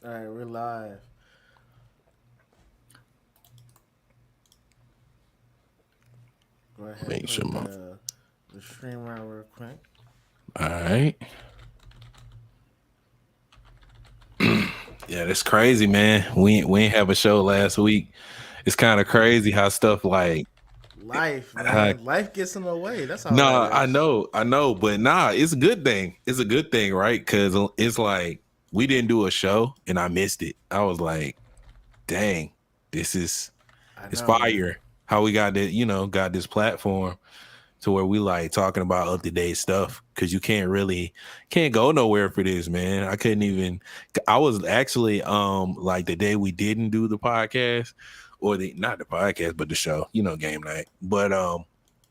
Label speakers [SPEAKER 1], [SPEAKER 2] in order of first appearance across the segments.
[SPEAKER 1] All right, we're live. Go ahead and
[SPEAKER 2] Make sure
[SPEAKER 1] put
[SPEAKER 2] my.
[SPEAKER 1] the stream around real quick.
[SPEAKER 2] All right. Yeah, that's crazy, man. We ain't have a show last week. It's kind of crazy how stuff like.
[SPEAKER 1] Life,
[SPEAKER 2] Uh,
[SPEAKER 1] man. Life gets in the way. That's all that
[SPEAKER 2] nah,
[SPEAKER 1] is.
[SPEAKER 2] I know, but nah, it's a good thing. It's a good thing, right? Because it's like we didn't do a show and I missed it. I was like, dang, this is
[SPEAKER 1] I
[SPEAKER 2] it's
[SPEAKER 1] know, man.
[SPEAKER 2] fire. How we got that, got this platform to where we like talking about up to date stuff because you can't go nowhere for this, man. I couldn't even. I was actually like the day we didn't do the podcast or the not the podcast but the show, game night. But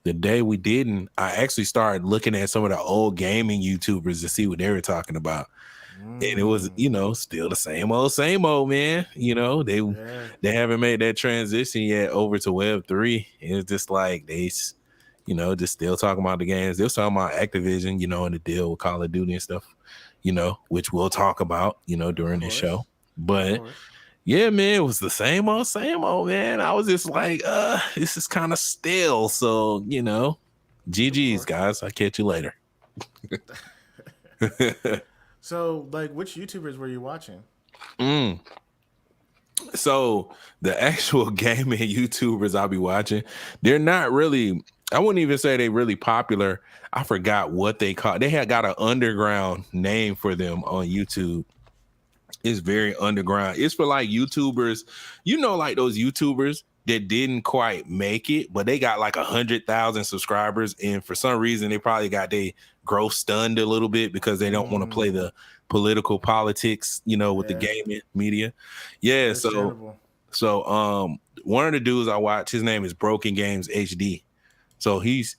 [SPEAKER 2] the day we didn't, I actually started looking at some of the old gaming YouTubers to see what they were talking about. And it was,
[SPEAKER 1] Mm,
[SPEAKER 2] still the same old, man.
[SPEAKER 1] yeah,
[SPEAKER 2] They haven't made that transition yet over to Web3. It's just like just still talking about the games. They're talking about Activision, and the deal with Call of Duty and stuff, which we'll talk about,
[SPEAKER 1] of
[SPEAKER 2] during this show.
[SPEAKER 1] course. Of
[SPEAKER 2] But
[SPEAKER 1] course.
[SPEAKER 2] yeah, man, it was the same old, man. I was just like, this is kind of stale. So,
[SPEAKER 1] Of
[SPEAKER 2] GG's,
[SPEAKER 1] course.
[SPEAKER 2] guys. I'll catch you later.
[SPEAKER 1] So, like, which YouTubers were you watching?
[SPEAKER 2] Mm. So the actual gaming YouTubers I'll be watching, they're not really. I wouldn't even say they really popular. I forgot what they call. They had got an underground name for them on YouTube. It's very underground. It's for like YouTubers, like those YouTubers that didn't quite make it, but they got like 100,000 subscribers, and for some reason they probably got their growth stunned a little bit because they don't want to play
[SPEAKER 1] Mm,
[SPEAKER 2] the political politics, with the
[SPEAKER 1] yeah,
[SPEAKER 2] gaming media. Yeah,
[SPEAKER 1] understandable.
[SPEAKER 2] so one of the dudes I watch, his name is Broken Games HD. So he's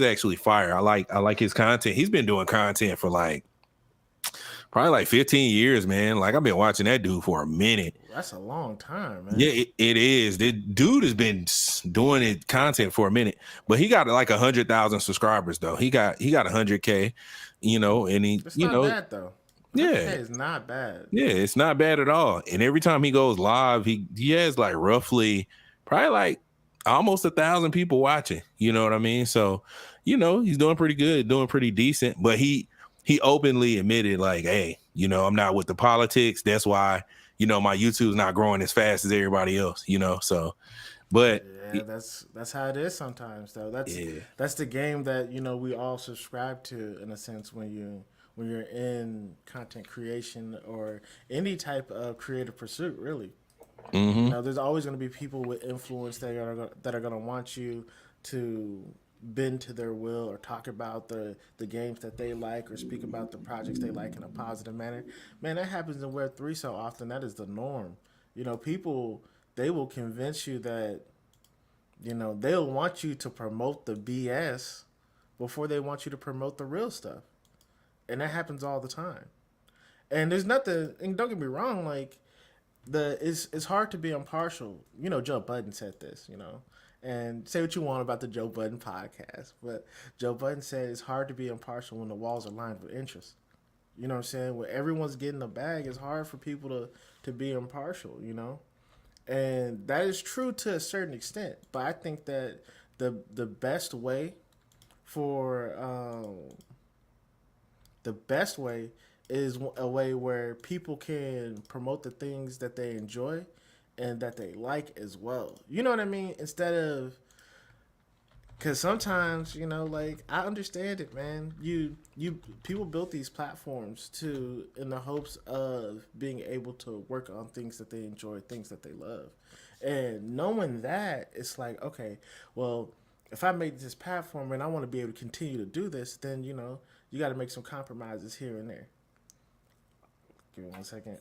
[SPEAKER 2] actually fire. I like his content. He's been doing content for like probably like 15 years, man. Like I've been watching that dude for a minute.
[SPEAKER 1] That's a long time,
[SPEAKER 2] Yeah,
[SPEAKER 1] man.
[SPEAKER 2] it is. The dude has been doing it content for a minute, but he got like 100,000 subscribers though. He got 100K, and he,
[SPEAKER 1] It's not bad though.
[SPEAKER 2] yeah,
[SPEAKER 1] 100K is not bad.
[SPEAKER 2] yeah, it's not bad at all. And every time he goes live, he has like roughly probably like almost 1,000 people watching. You know what I mean? So, he's doing pretty good, doing pretty decent. But he openly admitted like, hey, I'm not with the politics. That's why, my YouTube's not growing as fast as everybody else. So, but
[SPEAKER 1] Yeah, that's how it is sometimes though.
[SPEAKER 2] yeah.
[SPEAKER 1] That's the game that we all subscribe to in a sense when you're in content creation or any type of creative pursuit. Really,
[SPEAKER 2] Hmm.
[SPEAKER 1] there's always going to be people with influence that are going to want you to bend to their will or talk about the games that they like or speak about the projects they like in a positive manner. Man, that happens in Web3 so often. That is the norm. People they will convince you that they'll want you to promote the BS before they want you to promote the real stuff. And that happens all the time. And there's nothing, and don't get me wrong, like it's hard to be impartial. Joe Budden said this, and say what you want about the Joe Budden podcast, but Joe Budden said it's hard to be impartial when the walls are lined with interest. You know what I'm saying? When everyone's getting a bag, it's hard for people to be impartial, and that is true to a certain extent. But I think that the best way for the best way is a way where people can promote the things that they enjoy and that they like as well. You know what I mean? Instead of because sometimes like I understand it, man. You people built these platforms to in the hopes of being able to work on things that they enjoy, things that they love, and knowing that it's like okay, well, if I make this platform and I want to be able to continue to do this, then you got to make some compromises here and there. Give me 1 second.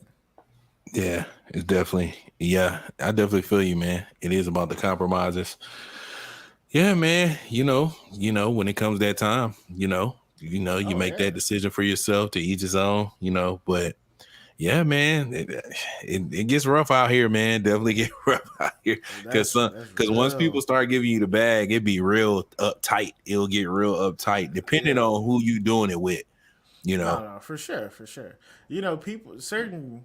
[SPEAKER 2] Yeah, it's definitely, yeah, I definitely feel you, man. It is about the compromises. Yeah, man. When it comes that time, you
[SPEAKER 1] Oh
[SPEAKER 2] make that
[SPEAKER 1] yeah,
[SPEAKER 2] decision for yourself to each his own, but yeah, man, it gets rough out here, man. Definitely get rough out here.
[SPEAKER 1] that's
[SPEAKER 2] Cause once people
[SPEAKER 1] real.
[SPEAKER 2] start giving you the bag, it be real uptight. It'll get real uptight, depending
[SPEAKER 1] Yeah.
[SPEAKER 2] on who you doing it with, you
[SPEAKER 1] No,
[SPEAKER 2] know.
[SPEAKER 1] no, for sure, for sure. People certain.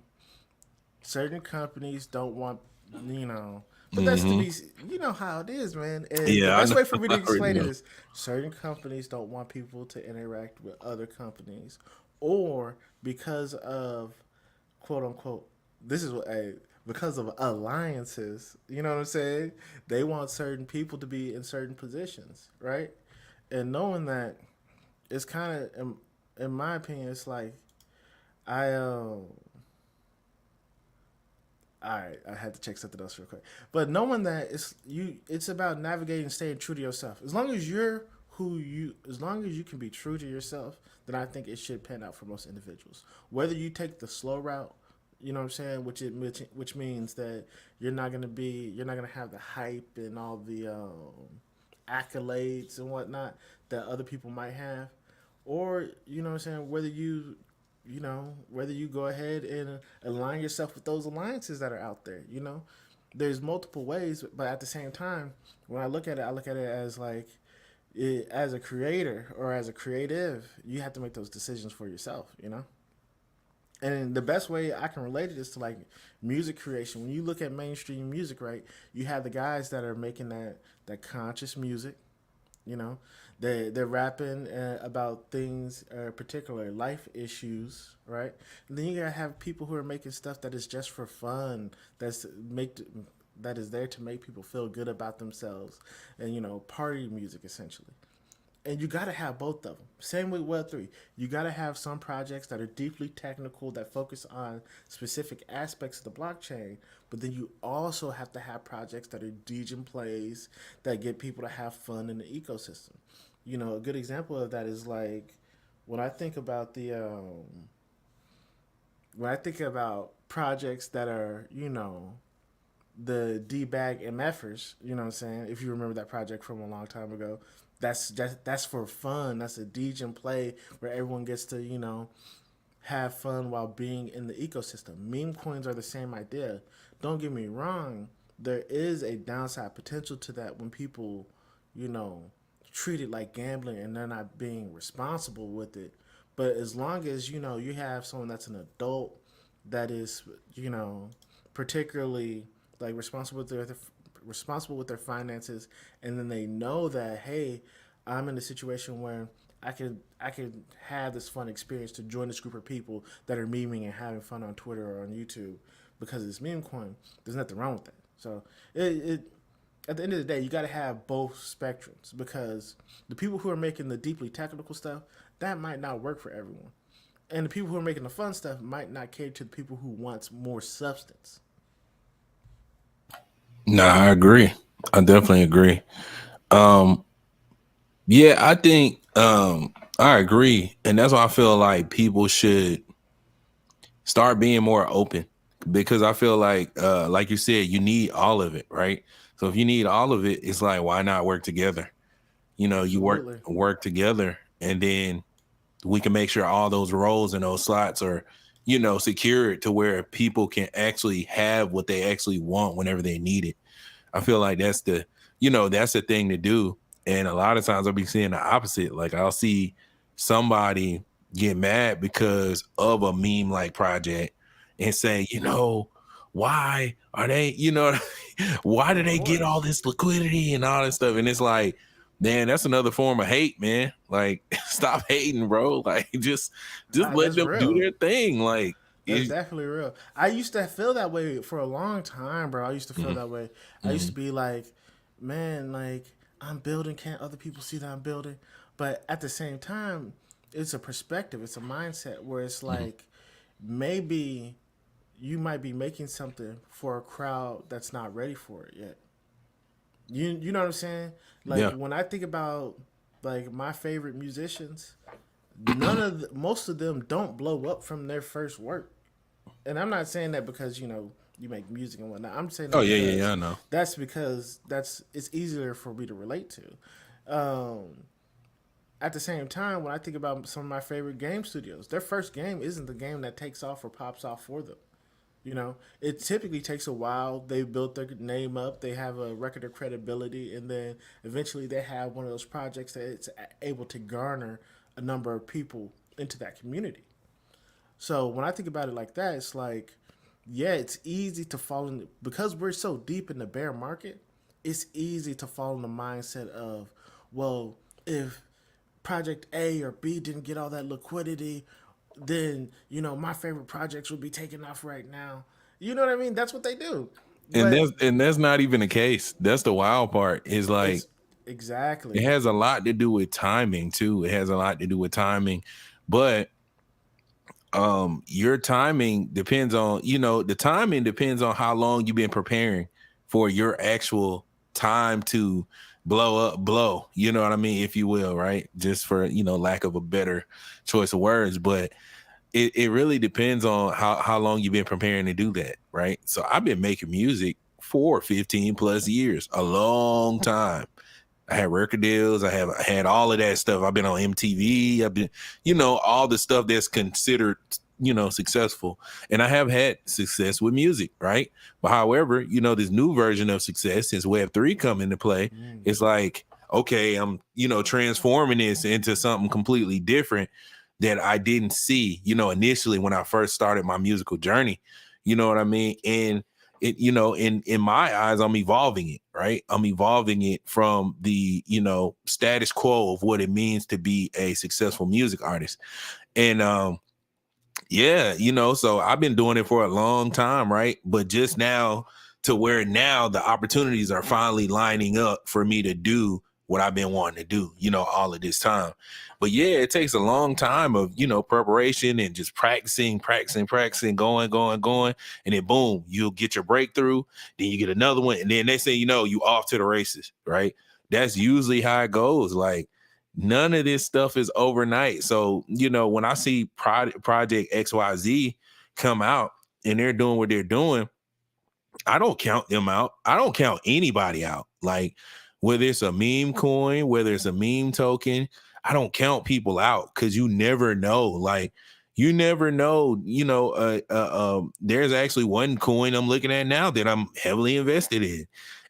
[SPEAKER 1] certain companies don't want, you know, but that's to
[SPEAKER 2] Hmm.
[SPEAKER 1] be, you know how it is, man. And the
[SPEAKER 2] Yeah, I
[SPEAKER 1] best
[SPEAKER 2] know.
[SPEAKER 1] way for me to
[SPEAKER 2] I already
[SPEAKER 1] explain it
[SPEAKER 2] know.
[SPEAKER 1] is certain companies don't want people to interact with other companies, or because of quote unquote, this is what a because of alliances, you know what I'm saying? They want certain people to be in certain positions, right? And knowing that, it's kind of, in my opinion, it's like I all right, I had to check something else real quick. But knowing that it's about navigating, staying true to yourself. As long as you're as long as you can be true to yourself, then I think it should pan out for most individuals. Whether you take the slow route, you know what I'm saying, which means that you're not gonna have the hype and all the accolades and whatnot that other people might have, or you know what I'm saying, whether you go ahead and align yourself with those alliances that are out there. There's multiple ways, but at the same time, when I look at it as like, as a creator or as a creative, you have to make those decisions for yourself. And the best way I can relate it is to like music creation. When you look at mainstream music, right, you have the guys that are making that conscious music. you know, they're rapping about things, particular life issues, right? And then you gotta have people who are making stuff that is just for fun, make that is there to make people feel good about themselves, and party music essentially. And you got to have both of them. Same with Web3. You got to have some projects that are deeply technical that focus on specific aspects of the blockchain, but then you also have to have projects that are degen plays that get people to have fun in the ecosystem. A good example of that is like when I think about projects that are, the D-bag MFers, you know what I'm saying? If you remember that project from a long time ago, that's for fun. That's a degen play where everyone gets to, have fun while being in the ecosystem. Meme coins are the same idea. Don't get me wrong, there is a downside potential to that when people, you know, treat it like gambling and they're not being responsible with it. But as long as, you have someone that's an adult that is, you know, particularly like responsible with their finances, and then they know that, hey, I'm in a situation where I can have this fun experience to join this group of people that are memeing and having fun on Twitter or on YouTube because it's meme coin. There's nothing wrong with that. So it at the end of the day, you got to have both spectrums, because the people who are making the deeply technical stuff, that might not work for everyone, and the people who are making the fun stuff might not cater to the people who wants more substance.
[SPEAKER 2] Nah, I agree. I definitely agree. Um, yeah, I think I agree. And that's why I feel like people should start being more open, because I feel like you said, you need all of it, right? So if you need all of it, it's like, why not work together? You work
[SPEAKER 1] Absolutely.
[SPEAKER 2] work together, and then we can make sure all those roles and those slots are, secured to where people can actually have what they actually want whenever they need it. I feel like that's the thing to do. And a lot of times I'll be seeing the opposite. Like, I'll see somebody get mad because of a meme like project and say, why are they, why do
[SPEAKER 1] Of
[SPEAKER 2] they get all
[SPEAKER 1] course.
[SPEAKER 2] this liquidity and all this stuff? And it's like, man, that's another form of hate, man. Like, stop hating, bro. Like, just
[SPEAKER 1] Nah,
[SPEAKER 2] let
[SPEAKER 1] that's
[SPEAKER 2] them do
[SPEAKER 1] real.
[SPEAKER 2] their thing. Like,
[SPEAKER 1] That's
[SPEAKER 2] it,
[SPEAKER 1] definitely real. I used to feel that way for a long time, bro. I used to feel
[SPEAKER 2] mm,
[SPEAKER 1] that way. I used to
[SPEAKER 2] mm,
[SPEAKER 1] be like, man, like, I'm building. Can't other people see that I'm building? But at the same time, it's a perspective. It's a mindset where it's
[SPEAKER 2] mm.
[SPEAKER 1] like, maybe you might be making something for a crowd that's not ready for it yet. You know what I'm saying? Like,
[SPEAKER 2] Yeah.
[SPEAKER 1] when I think about like my favorite musicians, most of them don't blow up from their first work. And I'm not saying that because you make music and whatnot. I'm saying
[SPEAKER 2] Oh
[SPEAKER 1] that
[SPEAKER 2] yeah, yeah,
[SPEAKER 1] because
[SPEAKER 2] yeah. I know.
[SPEAKER 1] that's it's easier for me to relate to. At the same time, when I think about some of my favorite game studios, their first game isn't the game that takes off or pops off for them. It typically takes a while. They built their name up, they have a record of credibility, and then eventually they have one of those projects that it's able to garner a number of people into that community. So when I think about it like that, it's like yeah, it's easy to fall in because we're so deep in the bear market. It's easy to fall in the mindset of, well, if project A or B didn't get all that liquidity, then my favorite projects would be taking off right now. You know what I mean? That's what they do.
[SPEAKER 2] And
[SPEAKER 1] But
[SPEAKER 2] that's not even the case. That's the wild part. Is like
[SPEAKER 1] it's
[SPEAKER 2] it
[SPEAKER 1] exactly.
[SPEAKER 2] has a lot to do with timing too. It has a lot to do with timing, but your timing depends on the timing depends on how long you've been preparing for your actual time to blow, you know what I mean, if you will, right? Just for lack of a better choice of words, but it really depends on how long you've been preparing to do that, right? So I've been making music for 15 plus years, a long time. I had record deals. I had all of that stuff. I've been on MTV. I've been, all the stuff that's considered, successful. And I have had success with music, right? But however, this new version of success since Web3 come into play,
[SPEAKER 1] Mm.
[SPEAKER 2] it's like, okay, I'm, transforming this into something completely different that I didn't see, initially when I first started my musical journey. You know what I mean? And it, in my eyes, I'm evolving it, right? I'm evolving it from the status quo of what it means to be a successful music artist. And yeah, so I've been doing it for a long time, right? But just now, to where now the opportunities are finally lining up for me to do what I've been wanting to do, all of this time. But yeah, it takes a long time of, preparation and just practicing, going. And then boom, you'll get your breakthrough. Then you get another one. And then next thing you know, you off to the races, right? That's usually how it goes. Like, none of this stuff is overnight. So, when I see Project XYZ come out and they're doing what they're doing, I don't count them out. I don't count anybody out. Like, whether it's a meme coin, whether it's a meme token, I don't count people out because you never know. Like, you never know. There's actually one coin I'm looking at now that I'm heavily invested in,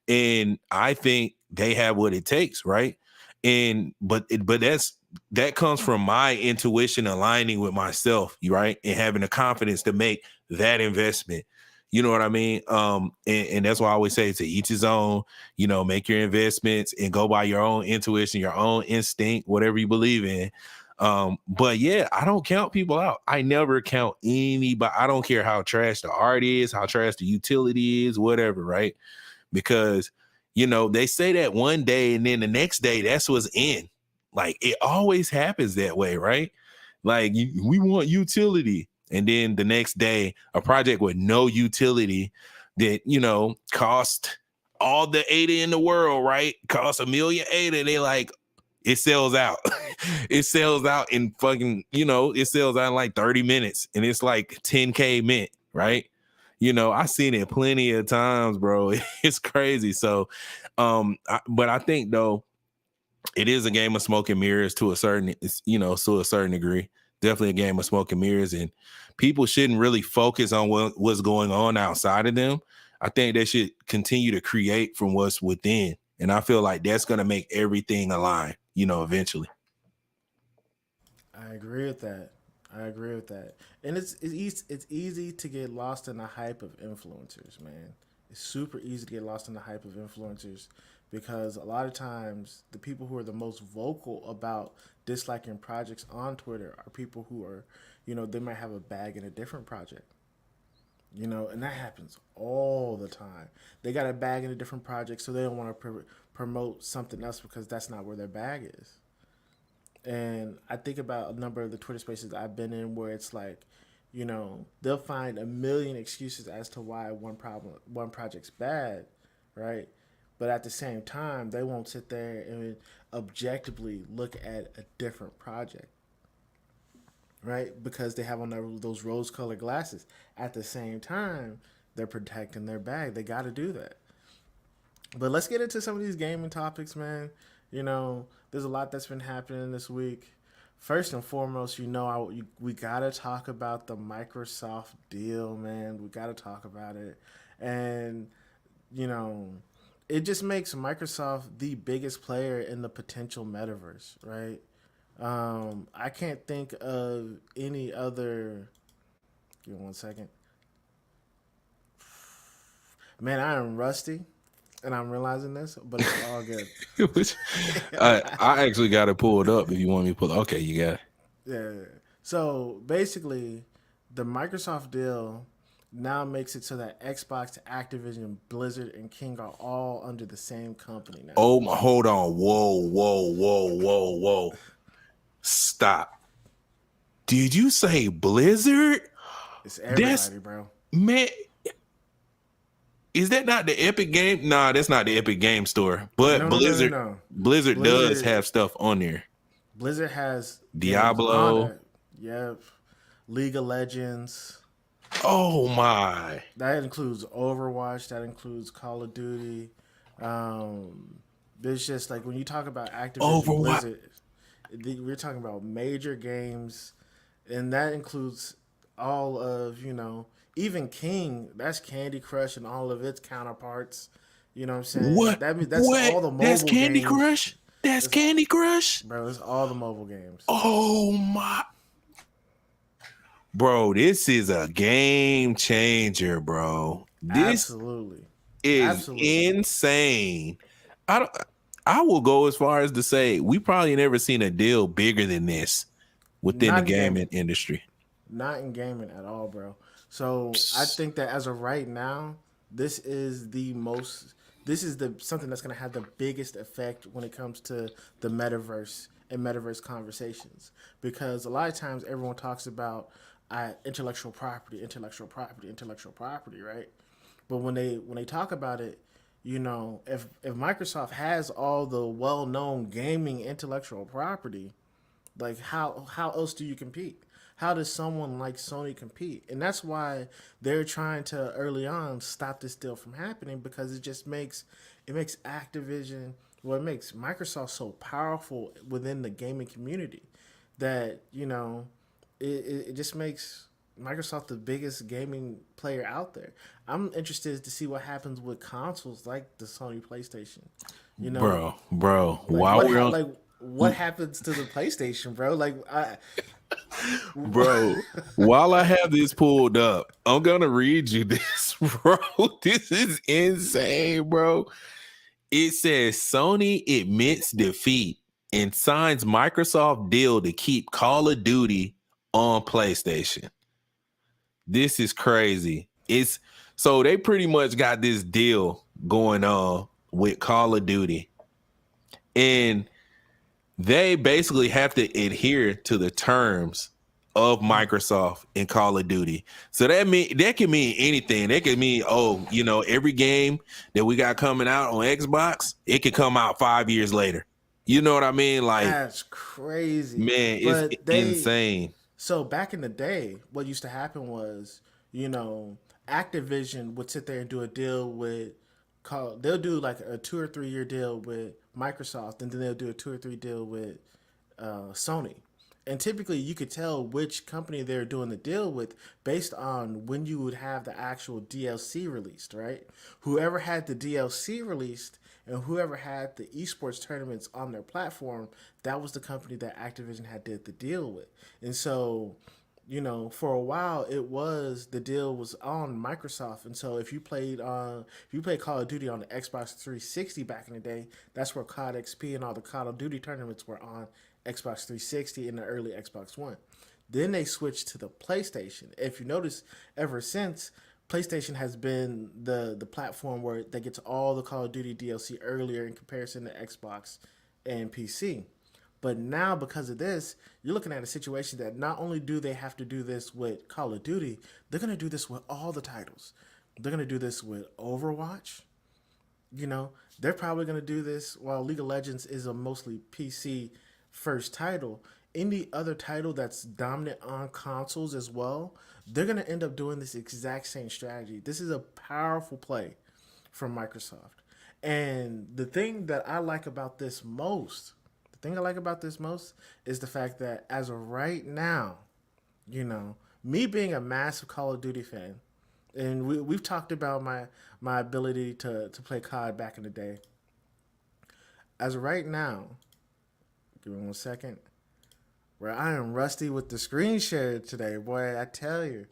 [SPEAKER 2] and I think they have what it takes, right? And but that comes from my intuition aligning with myself, right, and having the confidence to make that investment. You know what I mean? And that's why I always say to each his own, make your investments and go by your own intuition, your own instinct, whatever you believe in. But yeah, I don't count people out. I never count anybody. I don't care how trash the art is, how trash the utility is, whatever, right? Because they say that one day and then the next day that's what's in. Like, it always happens that way, right? Like, we want utility, and then the next day a project with no utility that cost all the ADA in the world, right, cost a million ADA, they like, it sells out. It sells out in fucking, it sells out in like 30 minutes and it's like 10K mint, right? I've seen it plenty of times, bro. It's crazy. So, but I think though, it is a game of smoke and mirrors to a certain, to a certain degree. Definitely a game of smoke and mirrors, and people shouldn't really focus on what's going on outside of them. I think they should continue to create from what's within, and I feel like that's going to make everything align, eventually.
[SPEAKER 1] I agree with that. I agree with that. And it's easy to get lost in the hype of influencers, man. It's super easy to get lost in the hype of influencers because a lot of times the people who are the most vocal about disliking projects on Twitter are people who are, they might have a bag in a different project. And that happens all the time. They got a bag in a different project, so they don't want to promote something else because that's not where their bag is. And I think about a number of the Twitter spaces I've been in where it's like, they'll find a million excuses as to why one project's bad, right? But at the same time, they won't sit there and objectively look at a different project, right? Because they have on those rose colored glasses. At the same time, they're protecting their bag. They got to do that. But let's get into some of these gaming topics, man. There's a lot that's been happening this week. First and foremost, we gotta talk about the Microsoft deal, man. We gotta talk about it, and you know, it just makes Microsoft the biggest player in the potential metaverse, right? I can't think of any other. Give me one second. Man, I am rusty, and I'm realizing this, but it's all good.
[SPEAKER 2] Which I actually got it pulled up if you want me to pull it. Okay, you got it.
[SPEAKER 1] Yeah. So basically, the Microsoft deal now makes it so that Xbox, Activision, Blizzard, and King are all under the same company now.
[SPEAKER 2] Oh, hold on. Whoa. Stop. Did you say Blizzard?
[SPEAKER 1] It's
[SPEAKER 2] That's,
[SPEAKER 1] everybody, bro.
[SPEAKER 2] man, is that not the Epic Game? Nah, that's not the Epic Game Store. But
[SPEAKER 1] No, no, no, no,
[SPEAKER 2] Blizzard
[SPEAKER 1] no.
[SPEAKER 2] Blizzard does
[SPEAKER 1] Blizzard
[SPEAKER 2] have stuff on there.
[SPEAKER 1] Blizzard has games on
[SPEAKER 2] Diablo.
[SPEAKER 1] that. Yep. League of Legends.
[SPEAKER 2] Oh my.
[SPEAKER 1] That includes Overwatch. That includes Call of Duty. There's just like when you talk about Activision
[SPEAKER 2] Overwatch.
[SPEAKER 1] Blizzard, we're talking about major games, and that includes all of even King. That's Candy Crush and all of its counterparts. You know what I'm saying?
[SPEAKER 2] What?
[SPEAKER 1] That means that's
[SPEAKER 2] What?
[SPEAKER 1] all the
[SPEAKER 2] That's
[SPEAKER 1] mobile
[SPEAKER 2] Candy
[SPEAKER 1] games.
[SPEAKER 2] Crush? That's
[SPEAKER 1] It's,
[SPEAKER 2] Candy Crush?
[SPEAKER 1] bro, it's all the mobile games.
[SPEAKER 2] Oh my. Bro, this is a game changer, bro. This
[SPEAKER 1] Absolutely,
[SPEAKER 2] is
[SPEAKER 1] absolutely.
[SPEAKER 2] insane. I don't, I will go as far as to say we probably never seen a deal bigger than this within the
[SPEAKER 1] Not in
[SPEAKER 2] gaming
[SPEAKER 1] gaming.
[SPEAKER 2] industry.
[SPEAKER 1] Not in gaming at all, bro. So I think that as of right now, this is the most. This is the something that's going to have the biggest effect when it comes to the metaverse and metaverse conversations. Because a lot of times everyone talks about intellectual property, intellectual property, right? But when they talk about it, if Microsoft has all the well known gaming intellectual property, like how else do you compete? How does someone like Sony compete? And that's why they're trying to early on stop this deal from happening because it makes Activision, well, it makes Microsoft so powerful within the gaming community that it just makes Microsoft the biggest gaming player out there. I'm interested to see what happens with consoles like the Sony PlayStation. You know,
[SPEAKER 2] Bro,
[SPEAKER 1] like
[SPEAKER 2] while we're on,
[SPEAKER 1] what happens to the PlayStation, bro? Like
[SPEAKER 2] bro, while I have this pulled up, I'm gonna read you this, bro. This is insane, bro. It says Sony admits defeat and signs Microsoft deal to keep Call of Duty on PlayStation. This is crazy. It's so they pretty much got this deal going on with Call of Duty, and they basically have to adhere to the terms of Microsoft in Call of Duty. So that can mean anything. That can mean, every game that we got coming out on Xbox, it could come out 5 years later. You know what I mean? Like,
[SPEAKER 1] that's crazy.
[SPEAKER 2] man, it's
[SPEAKER 1] But
[SPEAKER 2] insane.
[SPEAKER 1] so back in the day, what used to happen was, Activision would sit there and do a deal with they'll do like a 2 or 3 year deal with Microsoft, and then they'll do a 2 or 3 deal with Sony. And typically, you could tell which company they're doing the deal with based on when you would have the actual DLC released, right? Whoever had the DLC released and whoever had the esports tournaments on their platform, that was the company that Activision had did the deal with. And so, for a while, the deal was on Microsoft, and so if you played Call of Duty on the Xbox 360 back in the day, that's where COD XP and all the Call of Duty tournaments were on Xbox 360 and the early Xbox One. Then they switched to the PlayStation. If you notice, ever since PlayStation has been the platform where they get to all the Call of Duty DLC earlier in comparison to Xbox and PC. But now, because of this, you're looking at a situation that not only do they have to do this with Call of Duty, they're going to do this with all the titles. They're going to do this with Overwatch. They're probably going to do this while League of Legends is a mostly PC first title. Any other title that's dominant on consoles as well, they're going to end up doing this exact same strategy. This is a powerful play from Microsoft. And the thing I like about this most is the fact that as of right now, me being a massive Call of Duty fan, and we've talked about my ability to play COD back in the day. As of right now, give me 1 second. Where I am rusty with the screen share today, boy. I tell you,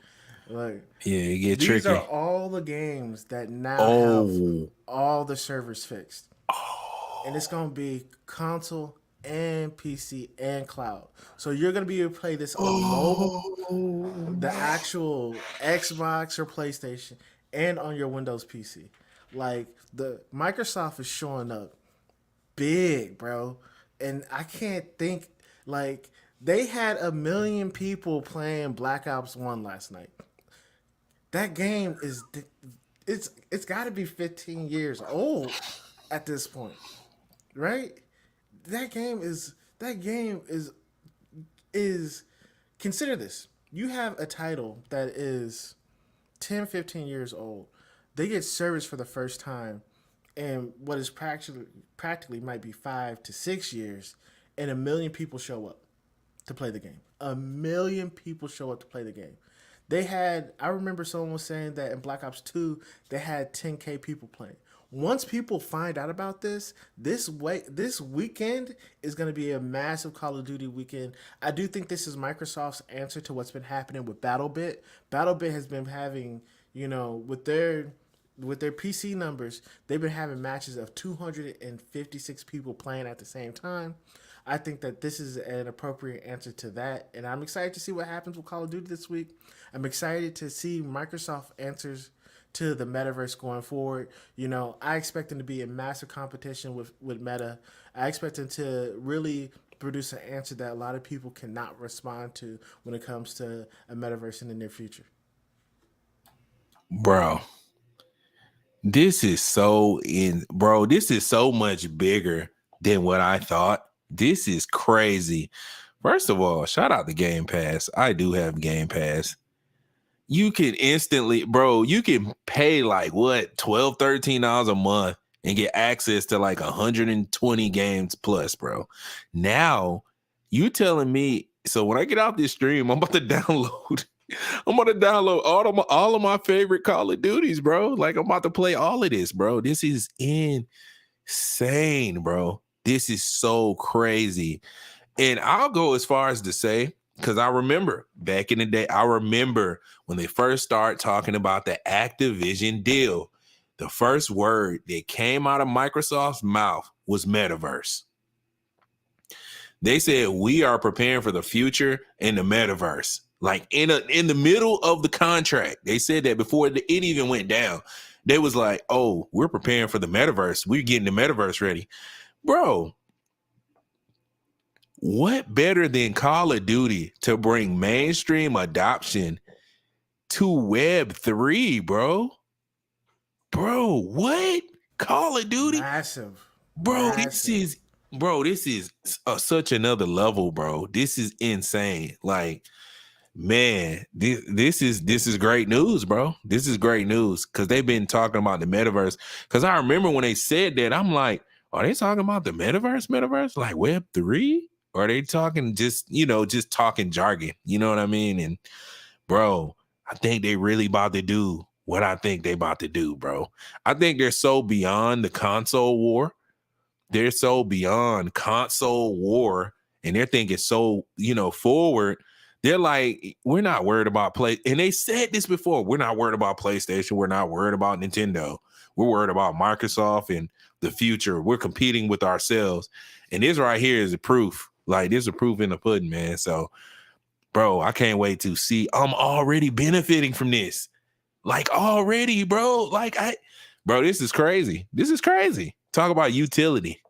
[SPEAKER 1] look,
[SPEAKER 2] Yeah, it get
[SPEAKER 1] these
[SPEAKER 2] tricky.
[SPEAKER 1] are all the games that now have
[SPEAKER 2] Oh,
[SPEAKER 1] all the servers fixed, and it's
[SPEAKER 2] oh,
[SPEAKER 1] gonna be console and PC and cloud. So you're gonna be able to play this on mobile, the
[SPEAKER 2] oh.
[SPEAKER 1] actual Xbox or PlayStation, and on your Windows PC. Like the Microsoft is showing up big, bro. And I can't think like they had 1 million people playing Black Ops 1 last night. That game is it's got to be 15 years old at this point, right? That game is consider this. You have a title that is 10, 15 years old. They get service for the first time and what is practically might be 5 to 6 years, and 1 million people show up to play the game. 1 million people show up to play the game. I remember someone was saying that in Black Ops 2, they had 10K people playing. Once people find out about this weekend is going to be a massive Call of Duty weekend. I do think this is Microsoft's answer to what's been happening with BattleBit. BattleBit has been having, with their PC numbers, they've been having matches of 256 people playing at the same time. I think that this is an appropriate answer to that, and I'm excited to see what happens with Call of Duty this week. I'm excited to see Microsoft answers to the metaverse going forward. I expect them to be in massive competition with Meta. I expect them to really produce an answer that a lot of people cannot respond to when it comes to a metaverse in the near future.
[SPEAKER 2] Bro, this is so much bigger than what I thought. This is crazy. First of all, shout out to Game Pass. I do have Game Pass. You can instantly, bro, you can pay like what, 12, $13 a month and get access to like 120 games plus, bro. Now, you telling me, so when I get off this stream, I'm about to download I'm gonna download all of my favorite Call of Duties, bro. Like I'm about to play all of this, bro. This is insane, bro. This is so crazy. And I'll go as far as to say, because I remember back in the day, I remember when they first started talking about the Activision deal, the first word that came out of Microsoft's mouth was metaverse. They said we are preparing for the future in the metaverse. Like in the middle of the contract, they said that before it even went down. They was like, "Oh, we're preparing for the metaverse. We're getting the metaverse ready, bro." What better than Call of Duty to bring mainstream adoption to Web3, bro? Bro, what? Call of Duty?
[SPEAKER 1] Massive,
[SPEAKER 2] Bro,
[SPEAKER 1] massive.
[SPEAKER 2] this is such another level, bro. This is insane. Like, man, this is great news, bro. This is great news because they've been talking about the metaverse. Because I remember when they said that, I'm like, are they talking about the metaverse, like Web3? Or are they talking just talking jargon? You know what I mean? And bro, I think they really about to do what I think they about to do, bro. I think they're so beyond the console war. They're so beyond console war, and they're thinking so, forward. They're like, we're not worried about play. And they said this before. We're not worried about PlayStation. We're not worried about Nintendo. We're worried about Microsoft and the future. We're competing with ourselves. And this right here is a proof. Like, this is a proof in the pudding, man. So, bro, I can't wait to see. I'm already benefiting from this. Like, already, bro. Bro, this is crazy. This is crazy. Talk about utility.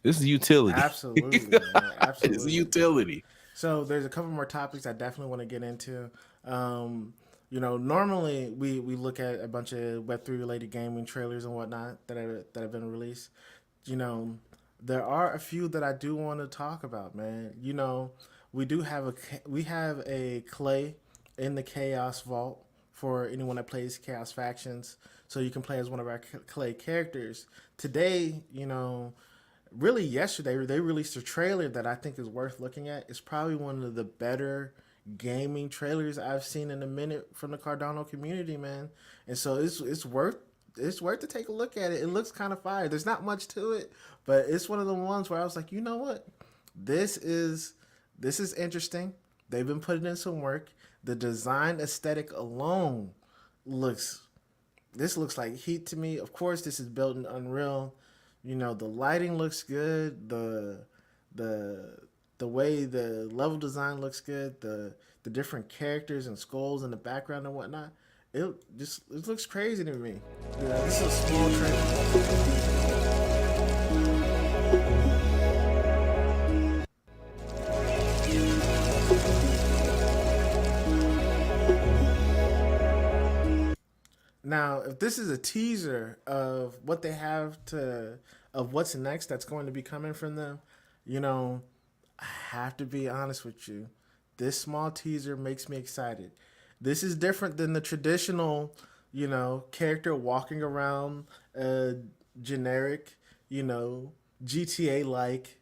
[SPEAKER 2] This is utility.
[SPEAKER 1] Absolutely, man.
[SPEAKER 2] It's
[SPEAKER 1] Absolutely.
[SPEAKER 2] utility.
[SPEAKER 1] So there's a couple more topics I definitely want to get into. Normally we look at a bunch of Web3 related gaming trailers and whatnot that have been released. You know, there are a few that I do want to talk about, man. We have a clay in the Chaos Vault for anyone that plays Chaos Factions, so you can play as one of our clay characters. Today, really yesterday they released a trailer that I think is worth looking at. It's probably one of the better gaming trailers I've seen in a minute from the Cardano community, man. And so it's worth to take a look at it. It looks kind of fire. There's not much to it, but it's one of the ones where I was like, you know what, this is this is interesting. They've been putting in some work. The design aesthetic alone looks This looks like Heat to me. Of course, this is built in Unreal. You know, the lighting looks good. The the way the level design looks good. The different characters and skulls in the background and whatnot. It looks crazy to me. Yeah, this is a small trailer. Now, if this is a teaser of what they have to, of what's next that's going to be coming from them, you know, I have to be honest with you. This small teaser makes me excited. This is different than the traditional, character walking around a generic, you know, GTA like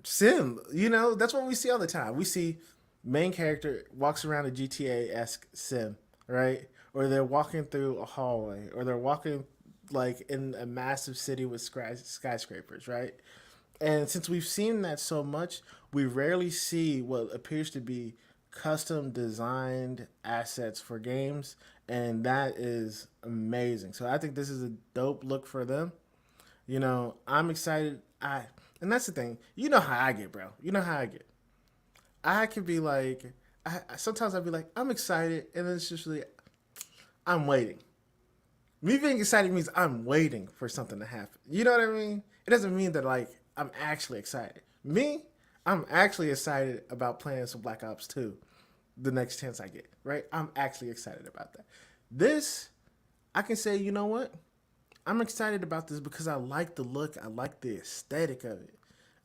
[SPEAKER 1] sim. That's what we see all the time. We see main character walks around a GTA esque sim, right? Or they're walking through a hallway, or they're walking like in a massive city with skyscrapers, right? And since we've seen that so much, we rarely see what appears to be custom designed assets for games, and that is amazing. So I think this is a dope look for them. I'm excited. And that's the thing. You know how I get, bro. You know how I get. I could be like, sometimes I'd be like, I'm excited, and then it's just really, I'm waiting. Me being excited means I'm waiting for something to happen. You know what I mean? It doesn't mean that like I'm actually excited. Me, I'm actually excited about playing some Black Ops 2 the next chance I get, right? I'm actually excited about that. This, I can say, you know what? I'm excited about this because I like the look, I like the aesthetic of it.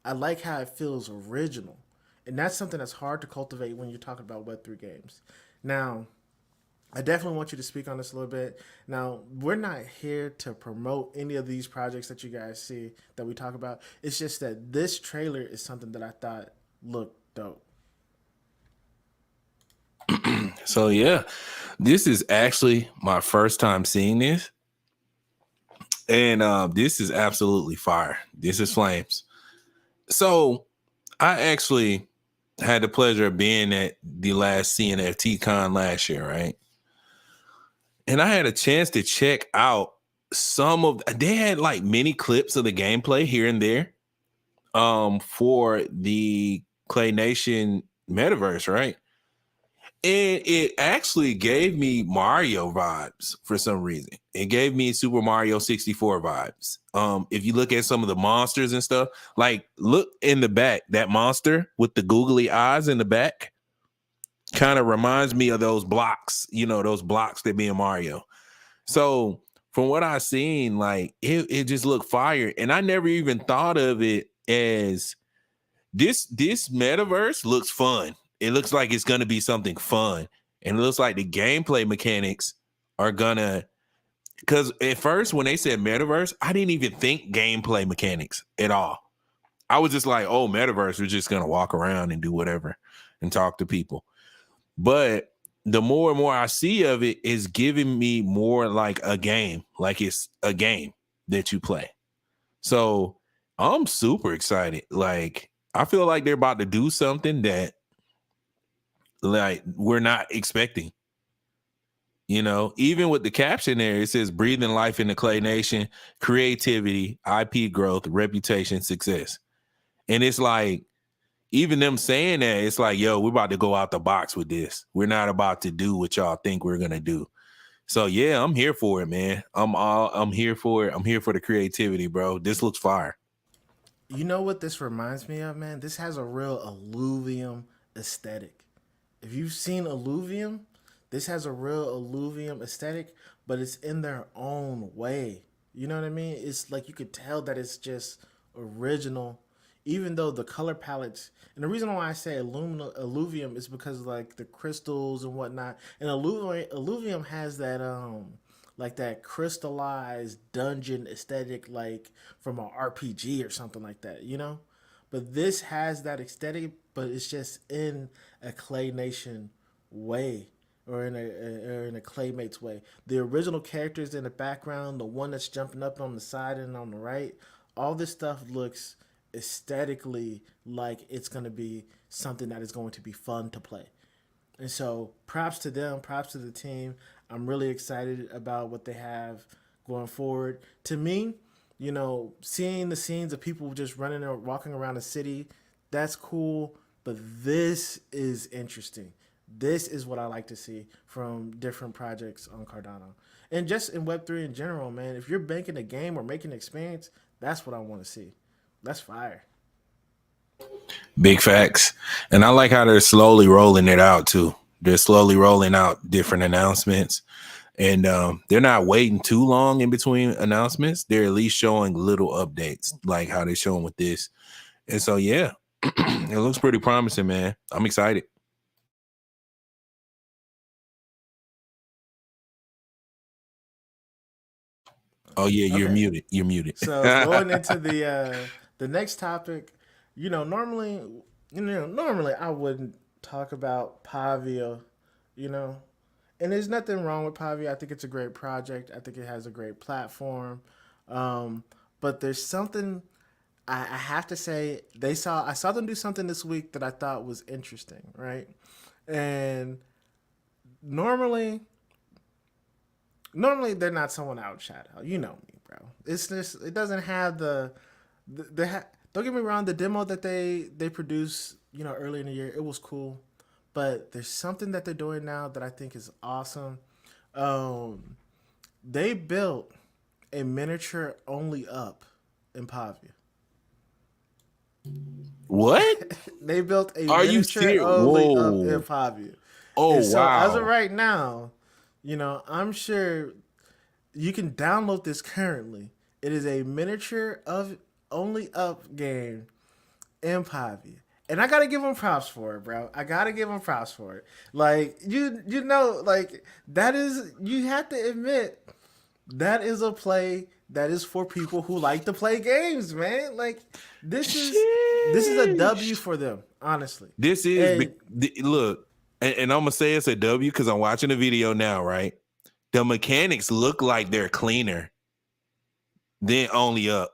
[SPEAKER 1] I like how it feels original. And that's something that's hard to cultivate when you're talking about Web3 games. Now, I definitely want you to speak on this a little bit. Now, we're not here to promote any of these projects that you guys see that we talk about. It's just that this trailer is something that I thought looked dope.
[SPEAKER 2] So yeah, this is actually my first time seeing this, and this is absolutely fire. This is flames. So I actually had the pleasure of being at the last CNFT con last year, right? And I had a chance to check out they had like mini clips of the gameplay here and there for the Clay Nation metaverse, right? And it actually gave me Mario vibes for some reason. It gave me Super Mario 64 vibes. If you look at some of the monsters and stuff, like look in the back, that monster with the googly eyes in the back kind of reminds me of those blocks, those blocks that be in Mario. So from what I seen, like it just looked fire. And I never even thought of it as this metaverse looks fun. It looks like it's gonna be something fun. And it looks like the gameplay mechanics are gonna, because at first when they said metaverse, I didn't even think gameplay mechanics at all. I was just like, oh, metaverse, we're just gonna walk around and do whatever and talk to people. But the more and more I see of it is giving me more like a game, like it's a game that you play. So I'm super excited. Like I feel like they're about to do something that like we're not expecting. Even with the caption there, it says breathing life in the Clay Nation, creativity, IP growth, reputation, success. And it's like, even them saying that, it's like, yo, we're about to go out the box with this. We're not about to do what y'all think we're gonna do. So yeah, I'm here for it, man. I'm here for it. I'm here for the creativity, bro. This looks fire.
[SPEAKER 1] You know what this reminds me of, man? This has a real alluvium aesthetic. If you've seen alluvium, this has a real alluvium aesthetic, but it's in their own way. You know what I mean? It's like you could tell that it's just original, even though the color palettes. And the reason why I say alluvium is because like the crystals and whatnot. And alluvium has that like that crystallized dungeon aesthetic, like from an RPG or something like that. But this has that aesthetic, but it's just in a Clay Nation way, or in a Claymates way. The original characters in the background, the one that's jumping up on the side and on the right, all this stuff looks aesthetically like it's going to be something that is going to be fun to play. And so props to them, props to the team. I'm really excited about what they have going forward. To me, seeing the scenes of people just running or walking around the city, that's cool. But this is interesting. This is what I like to see from different projects on Cardano. And just in Web3 in general, man, if you're making a game or making an experience, that's what I want to see. That's fire.
[SPEAKER 2] Big facts. And I like how they're slowly rolling it out too. They're slowly rolling out different announcements. And they're not waiting too long in between announcements. They're at least showing little updates, like how they're showing with this. And so, yeah, it looks pretty promising, man. I'm excited. Oh yeah, you're
[SPEAKER 1] Okay.
[SPEAKER 2] muted. You're muted.
[SPEAKER 1] So going into the next topic, normally, normally I wouldn't talk about Pavia, you know, and there's nothing wrong with Pavia. I think it's a great project. I think it has a great platform, um, but there's something I have to say. I saw them do something this week that I thought was interesting, right? And normally normally they're not someone I would shout out. You know me, bro. It's just it doesn't have don't get me wrong. The demo that they produced, earlier in the year, it was cool, but there's something that they're doing now that I think is awesome. Um, they built a miniature only up in Pavia.
[SPEAKER 2] What?
[SPEAKER 1] They built a
[SPEAKER 2] Are you
[SPEAKER 1] miniature
[SPEAKER 2] serious?
[SPEAKER 1] only up in
[SPEAKER 2] Whoa.
[SPEAKER 1] Pavia.
[SPEAKER 2] Oh,
[SPEAKER 1] And so as of
[SPEAKER 2] wow.
[SPEAKER 1] right now, I'm sure you can download this currently. It is a miniature of only up game in Pavia. And I gotta give them props for it, bro. I gotta give them props for it. Like like that is you have to admit that is a play that is for people who like to play games, man. Like this is a W
[SPEAKER 2] Sheesh.
[SPEAKER 1] for them, honestly.
[SPEAKER 2] This is
[SPEAKER 1] And
[SPEAKER 2] look, and I'm gonna say it's a W because I'm watching the video now, right? The mechanics look like they're cleaner than only up.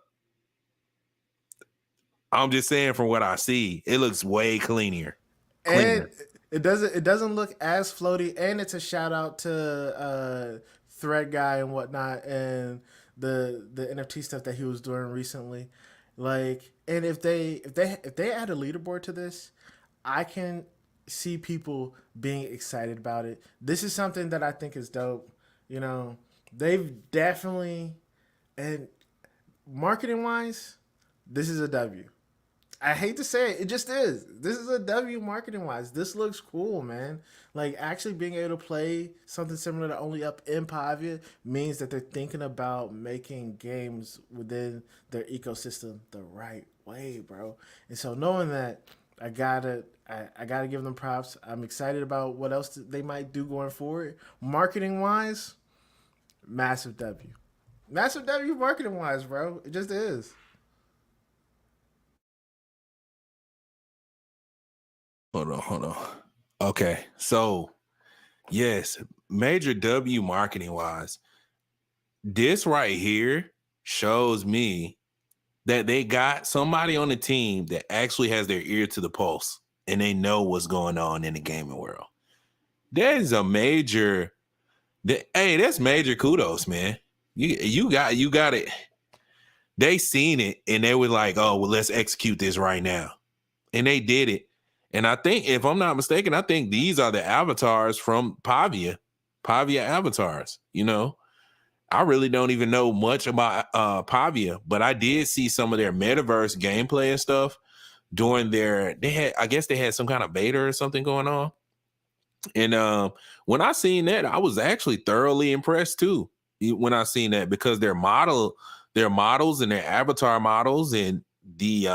[SPEAKER 2] I'm just saying from what I see, it looks way cleaner.
[SPEAKER 1] and
[SPEAKER 2] Cleaner.
[SPEAKER 1] it doesn't look as floaty, and it's a shout out to Thread Guy and whatnot, and the NFT stuff that he was doing recently. Like, and if they add a leaderboard to this, I can see people being excited about it. This is something that I think is dope. You know, they've definitely, and marketing wise, this is a W. I hate to say it, it just is. This is a W marketing wise. This looks cool, man. Like actually being able to play something similar to Only Up in Pavia means that they're thinking about making games within their ecosystem the right way, bro. And so knowing that, I gotta give them props. I'm excited about what else they might do going forward. Marketing wise, massive W. Massive W marketing wise, bro. It just is.
[SPEAKER 2] Hold on. Okay, so yes, major W marketing wise, this right here shows me that they got somebody on the team that actually has their ear to the pulse and they know what's going on in the gaming world. That is a major hey, that's major kudos, man. You got it. They seen it and they were like, oh, well, let's execute this right now. And they did it. And I think, if I'm not mistaken, I think these are the avatars from Pavia avatars. I really don't even know much about Pavia, but I did see some of their metaverse gameplay and stuff during I guess they had some kind of beta or something going on. And when I seen that, I was actually thoroughly impressed too. When I seen that, because their models and their avatar models and the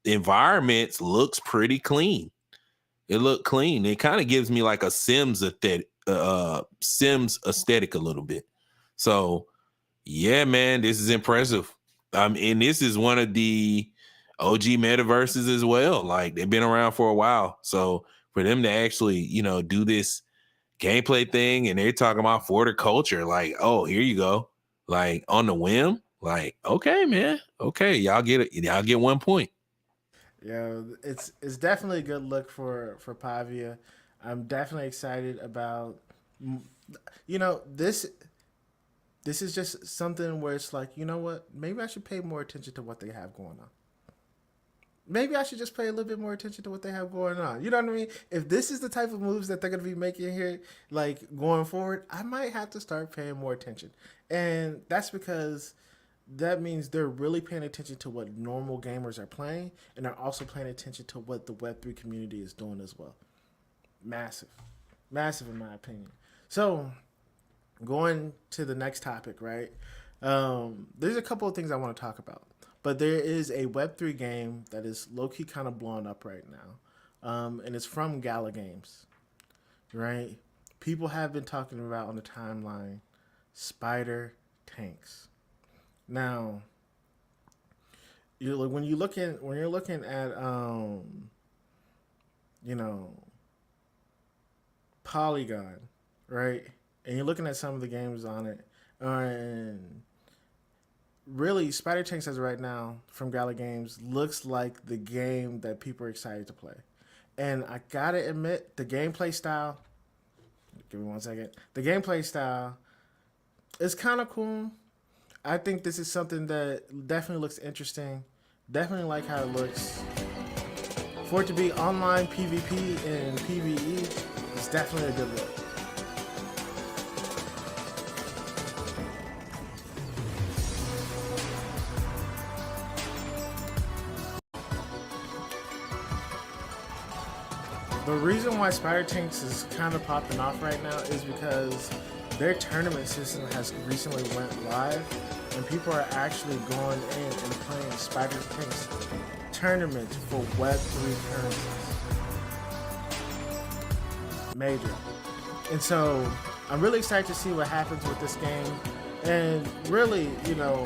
[SPEAKER 2] environments looks pretty clean. It looked clean. It kind of gives me like a Sims aesthetic a little bit. So yeah, man, this is impressive. And this is one of the OG metaverses as well. Like, they've been around for a while. So for them to actually, do this gameplay thing, and they're talking about for the culture, like, oh, here you go. Like, on the whim, like, okay, man. Okay, y'all get it. Y'all get 1 point.
[SPEAKER 1] Yeah, it's definitely a good look for Pavia. I'm definitely excited about. You know, this is just something where it's like, you know what? Maybe I should pay more attention to what they have going on. Maybe I should just pay a little bit more attention to what they have going on. You know what I mean? If this is the type of moves that they're going to be making here, like going forward, I might have to start paying more attention. And that's because that means they're really paying attention to what normal gamers are playing, and they're also paying attention to what the Web3 community is doing as well. Massive. Massive, in my opinion. So, going to the next topic, right? There's a couple of things I want to talk about, but there is a Web3 game that is low key kind of blown up right now, and it's from Gala Games, right? People have been talking about on the timeline spider tanks. Now, when you're looking at you know, Polygon, right? And you're looking at some of the games on it, and really, Spider Tanks as of right now from Gala Games looks like the game that people are excited to play. And I gotta admit, the gameplay style. Give me one second. The gameplay style is kind of cool. I think this is something that definitely looks interesting. Definitely like how it looks. For it to be online PvP and PvE, it's definitely a good look. The reason why Spider Tanks is kind of popping off right now is because their tournament system has recently went live, and people are actually going in and playing Spider Tanks tournaments for Web3 currencies. Major. And so I'm really excited to see what happens with this game. And really, you know,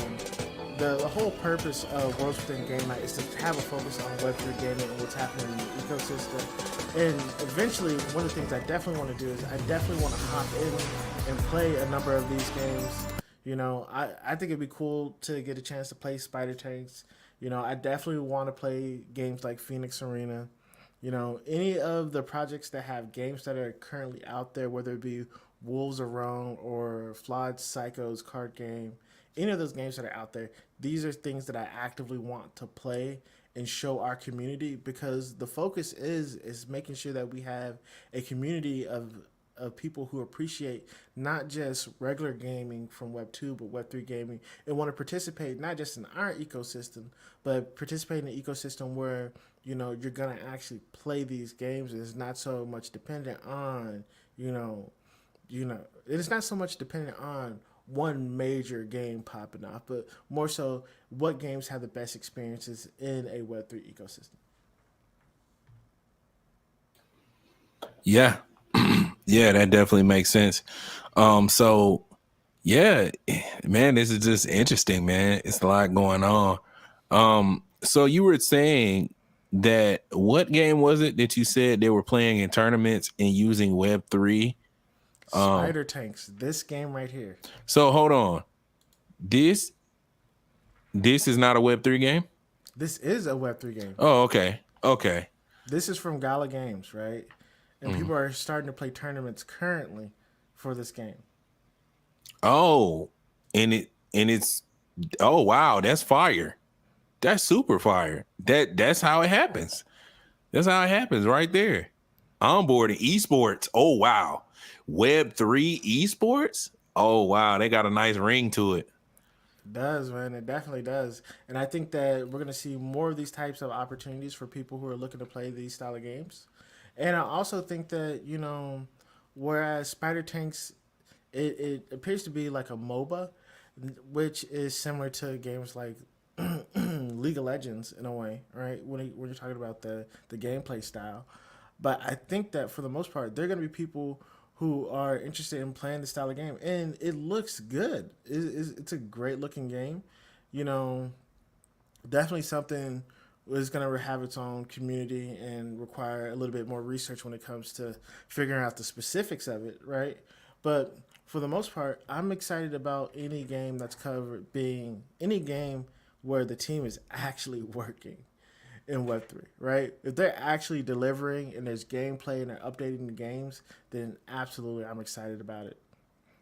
[SPEAKER 1] the whole purpose of Worlds Within Game Night is to have a focus on Web3 gaming and what's happening in the ecosystem. And eventually, one of the things I definitely want to do is I definitely want to hop in and play a number of these games. You know, I think it'd be cool to get a chance to play Spider Tanks. You know, I definitely want to play games like Phoenix Arena. You know, any of the projects that have games that are currently out there, whether it be Wolves of Rome or Flawed Psycho's card game, any of those games that are out there, these are things that I actively want to play and show our community, because the focus is making sure that we have a community of people who appreciate not just regular gaming from Web 2, but Web 3 gaming, and want to participate not just in our ecosystem, but participate in an ecosystem where, you know, you're going to actually play these games. It's not so much dependent on, it's not so much dependent on one major game popping off, but more so what games have the best experiences in a Web3 ecosystem.
[SPEAKER 2] Yeah. Yeah, that definitely makes sense. So yeah, man, this is just interesting, man. It's a lot going on. So you were saying that what game was it that you said they were playing in tournaments and using Web3?
[SPEAKER 1] Spider Tanks, this game right here.
[SPEAKER 2] So hold on. This this is not a Web3 game?
[SPEAKER 1] This is a Web3 game.
[SPEAKER 2] Oh, okay. Okay.
[SPEAKER 1] This is from Gala Games, right? And people are starting to play tournaments currently for this game.
[SPEAKER 2] Oh, and it's oh wow, that's fire. That's super fire. That's how it happens. That's how it happens right there. Onboarding esports. Oh wow. Web3 esports? Oh wow, they got a nice ring to it.
[SPEAKER 1] It does, man. It definitely does. And I think that we're going to see more of these types of opportunities for people who are looking to play these style of games. And I also think that, you know, whereas Spider Tanks, it appears to be like a MOBA, which is similar to games like League of Legends in a way, right? When you're talking about the gameplay style, but I think that for the most part, they're going to be people who are interested in playing the style of game, and it looks good. It's a great looking game, you know. Definitely something is going to have its own community and require a little bit more research when it comes to figuring out the specifics of it, right? But for the most part, I'm excited about any game that's covered being any game where the team is actually working in Web3, right? If they're actually delivering and there's gameplay and they're updating the games, then absolutely I'm excited about it.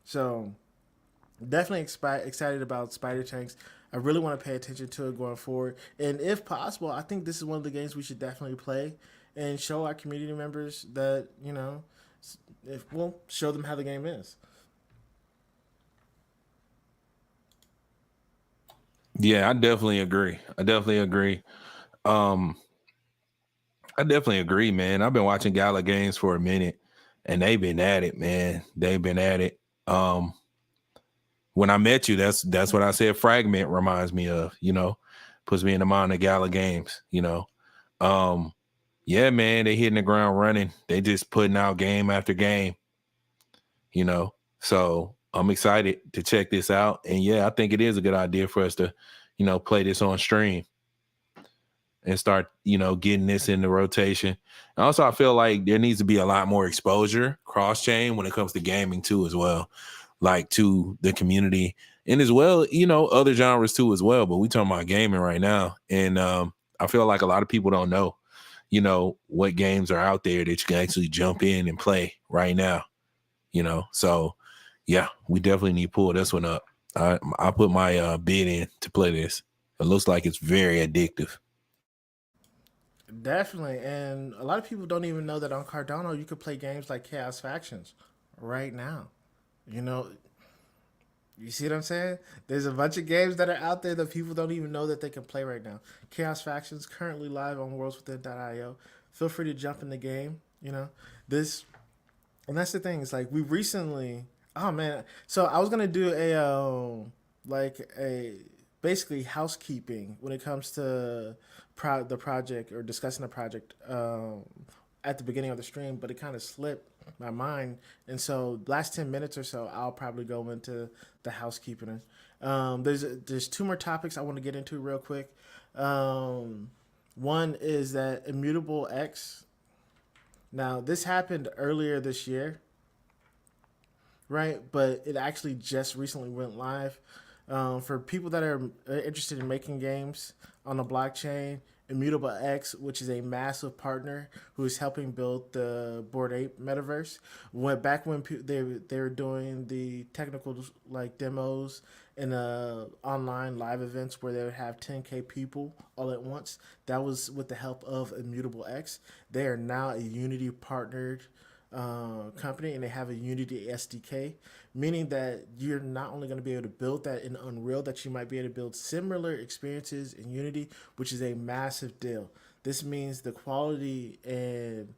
[SPEAKER 1] So definitely excited about Spider Tanks. I really want to pay attention to it going forward, and if possible, I think this is one of the games we should definitely play and show our community members that if we'll show them how the game is.
[SPEAKER 2] Yeah, I definitely agree. I definitely agree. Um, I definitely agree, man. I've been watching Gala games for a minute, and they've been at it, man. They've been at it. When I met you, that's what I said. Fragment reminds me of, puts me in the mind of Gala games. Um, yeah, man, they hitting the ground running. They just putting out game after game. You know, so I'm excited to check this out, and yeah, I think it is a good idea for us to, play this on stream and start, getting this in the rotation. And also, I feel like there needs to be a lot more exposure cross chain when it comes to gaming too, as well, like to the community and as well, other genres too as well. But we talking about gaming right now, and I feel like a lot of people don't know, what games are out there that you can actually jump in and play right now. So yeah, we definitely need to pull this one up. I put my bid in to play this. It looks like it's very addictive.
[SPEAKER 1] Definitely, and a lot of people don't even know that on Cardano you could play games like Chaos Factions right now. You know, you see what I'm saying? There's a bunch of games that are out there that people don't even know that they can play right now. Chaos Factions currently live on WorldsWithin.io. Feel free to jump in the game. This, and that's the thing. It's like we recently. Oh man! So I was gonna do like a basically housekeeping when it comes to the project or discussing the project at the beginning of the stream, but it kind of slipped my mind. And so, last 10 minutes or so, I'll probably go into the housekeeping. There's two more topics I want to get into real quick. Um, One is that Immutable X. Now, this happened earlier this year, right? But it actually just recently went live. For people that are interested in making games on the blockchain, Immutable X, which is a massive partner who is helping build the Bored Ape metaverse, went back when they were doing the technical like demos and online live events where they would have 10K people all at once. That was with the help of Immutable X. They are now a Unity partnered company, and they have a Unity SDK, meaning that you're not only going to be able to build that in Unreal, that you might be able to build similar experiences in Unity, which is a massive deal. This means the quality and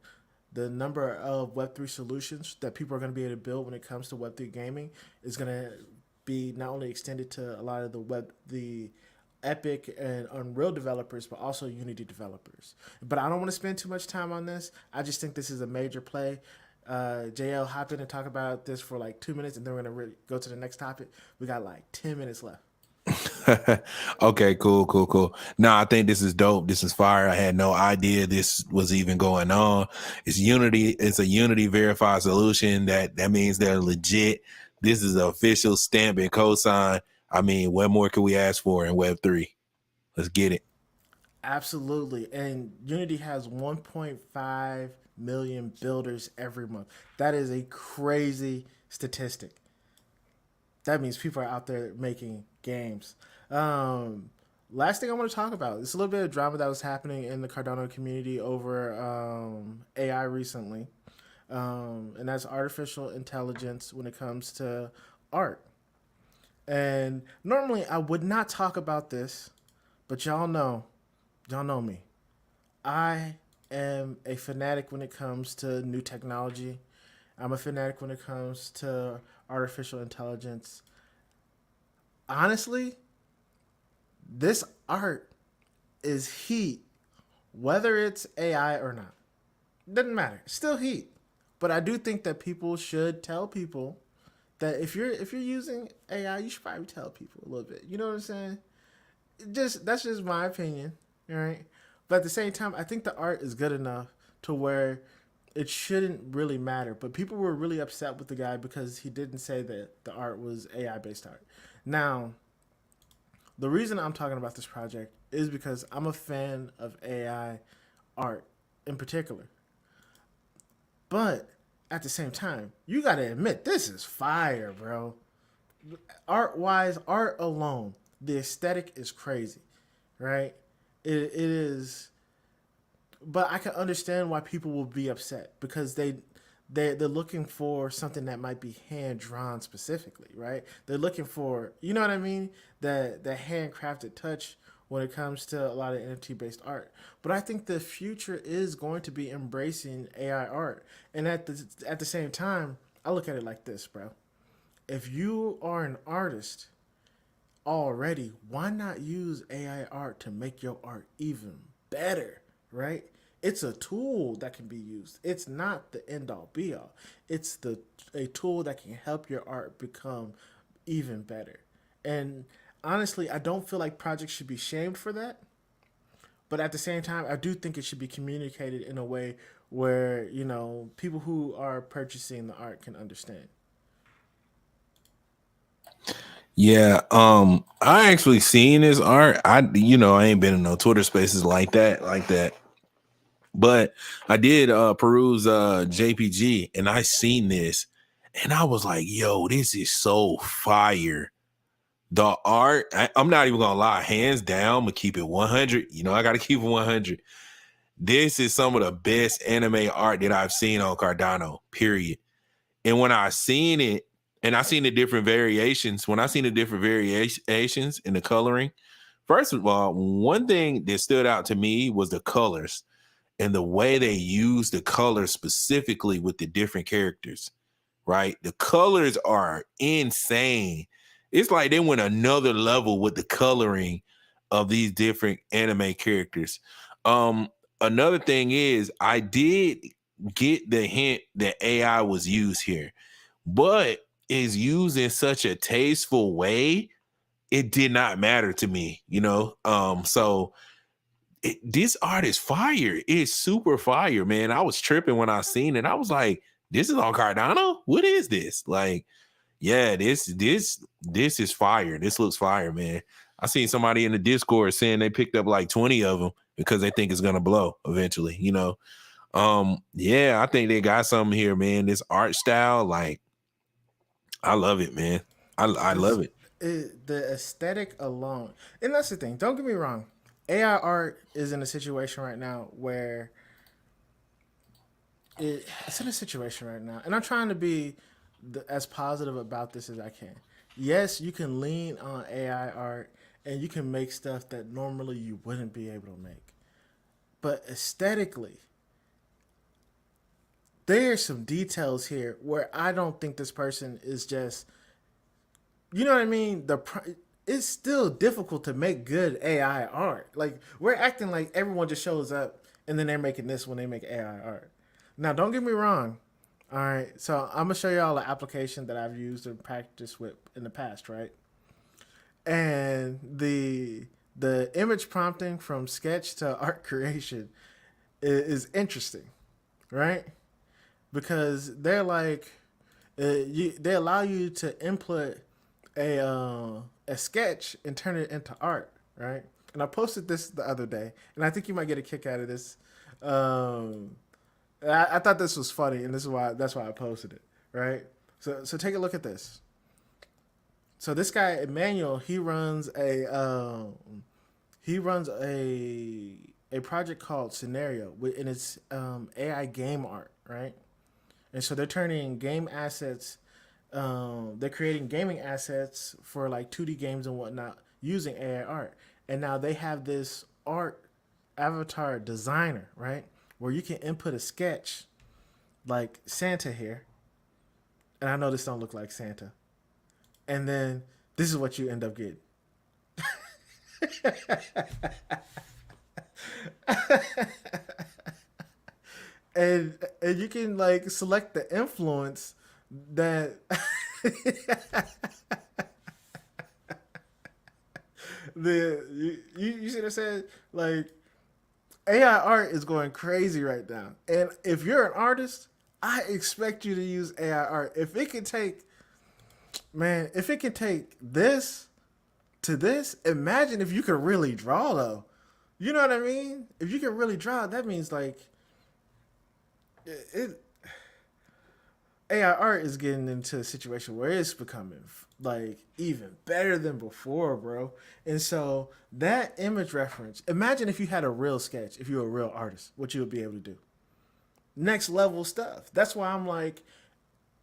[SPEAKER 1] the number of Web3 solutions that people are going to be able to build when it comes to Web3 gaming is going to be not only extended to a lot of the Epic and Unreal developers, but also Unity developers. But I don't want to spend too much time on this. I just think this is a major play. JL, hop in and talk about this for like 2 minutes, and then we're gonna go to the next topic. We got like 10 minutes left.
[SPEAKER 2] Okay, cool. No, I think this is dope. This is fire. I had no idea this was even going on. It's Unity. It's a Unity verified solution. That means they're legit. This is an official stamp and cosign. I mean, what more could we ask for in Web3? Let's get it.
[SPEAKER 1] Absolutely, and Unity has 1.5 million builders every month. That is a crazy statistic. That means people are out there making games. Um, Last thing I want to talk about is a little bit of drama that was happening in the Cardano community over AI recently, and that's artificial intelligence when it comes to art. And normally I would not talk about this, but y'all know me. I am a fanatic when it comes to new technology. I'm a fanatic when it comes to artificial intelligence. Honestly, this art is heat, whether it's AI or not. Doesn't matter. It's still heat. But I do think that people should tell people that if you're using AI, you should probably tell people a little bit. You know what I'm saying? Just that's just my opinion, all right? But at the same time, I think the art is good enough to where it shouldn't really matter. But people were really upset with the guy because he didn't say that the art was AI based art. Now, the reason I'm talking about this project is because I'm a fan of AI art in particular. But at the same time, you got to admit this is fire, bro. Art wise, art alone, the aesthetic is crazy, right? It is, but I can understand why people will be upset because they're looking for something that might be hand drawn specifically, right? They're looking for, you know what I mean, the handcrafted touch when it comes to a lot of NFT based art. But I think the future is going to be embracing AI art, and at the same time, I look at it like this, bro. If you are an artist already, why not use AI art to make your art even better, right? It's a tool that can be used. It's not the end all be all. It's the a tool that can help your art become even better. And honestly, I don't feel like projects should be shamed for that. But at the same time, I do think it should be communicated in a way where, people who are purchasing the art can understand.
[SPEAKER 2] Yeah, I actually seen his art. I ain't been in no Twitter spaces like that. But I did peruse JPG and I seen this and I was like, yo, this is so fire. The art, I'm not even gonna lie, hands down, I'm gonna keep it 100. I gotta keep it 100. This is some of the best anime art that I've seen on Cardano, period. And when I seen it, and I seen the different variations, when I seen the different variations in the coloring, first of all, one thing that stood out to me was the colors and the way they use the colors specifically with the different characters, right? The colors are insane. It's like they went another level with the coloring of these different anime characters. Um, Another thing is I did get the hint that AI was used here, but is used in such a tasteful way, it did not matter to me. So this art is fire. It's super fire, man. I was tripping when I seen it. I was like, this is on Cardano? What is this? Like, yeah, this is fire. This looks fire, man. I seen somebody in the Discord saying they picked up like 20 of them because they think it's gonna blow eventually. Yeah, I think they got something here, man. This art style, like, I love it, man. I
[SPEAKER 1] It's
[SPEAKER 2] love it.
[SPEAKER 1] the aesthetic alone, and that's the thing. Don't get me wrong. AI art is in a situation right now where it's in a situation right now, and I'm trying to be as positive about this as I can. Yes, you can lean on AI art, and you can make stuff that normally you wouldn't be able to make. But aesthetically, there's some details here where I don't think this person is just, you know what I mean? It's still difficult to make good AI art. Like we're acting like everyone just shows up and then they're making this when they make AI art. Now, don't get me wrong. All right, so I'm gonna show y'all an application that I've used and practiced with in the past, right? And the image prompting from sketch to art creation is interesting, right? Because they're like, they allow you to input a sketch and turn it into art, right? And I posted this the other day, and I think you might get a kick out of this. Um, I thought this was funny, and that's why I posted it, right? So take a look at this. So this guy Emmanuel, he runs a project called Scenario, and it's AI game art, right? And so they're turning game assets. They're creating gaming assets for like 2D games and whatnot using AI art. And now they have this art avatar designer, right? Where you can input a sketch like Santa here. And I know this don't look like Santa. And then this is what you end up getting. And you can like select the influence that you see what I said? Like AI art is going crazy right now. And if you're an artist, I expect you to use AI art. If it can take this to this, imagine if you could really draw though. You know what I mean? If you can really draw, that means like it AI art is getting into a situation where it's becoming like even better than before, bro. And so that image reference, imagine if you had a real sketch, if you were a real artist, what you would be able to do. Next level stuff. That's why I'm like,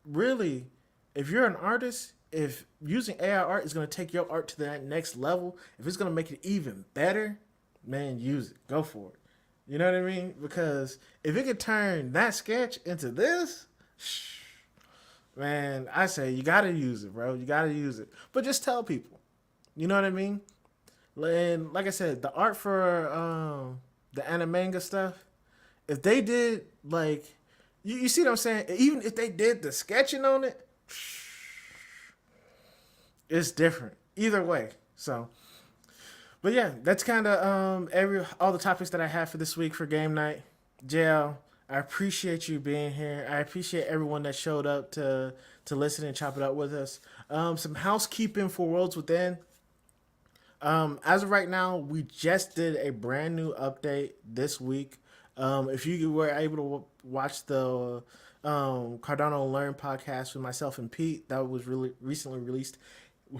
[SPEAKER 1] really, if you're an artist, if using AI art is going to take your art to that next level, if it's going to make it even better, man, use it. Go for it. You know what I mean? Because if it could turn that sketch into this, man, I say you got to use it, bro. You got to use it. But just tell people. You know what I mean? And like I said, the art for the animanga stuff, if they did like, you see what I'm saying? Even if they did the sketching on it, it's different. Either way. So, but yeah, that's kind of all the topics that I have for this week for game night. JL, I appreciate you being here. I appreciate everyone that showed up to listen and chop it up with us. Some housekeeping for Worlds Within. As of right now, we just did a brand new update this week. If you were able to watch the Cardano Learn podcast with myself and Pete, that was really recently released.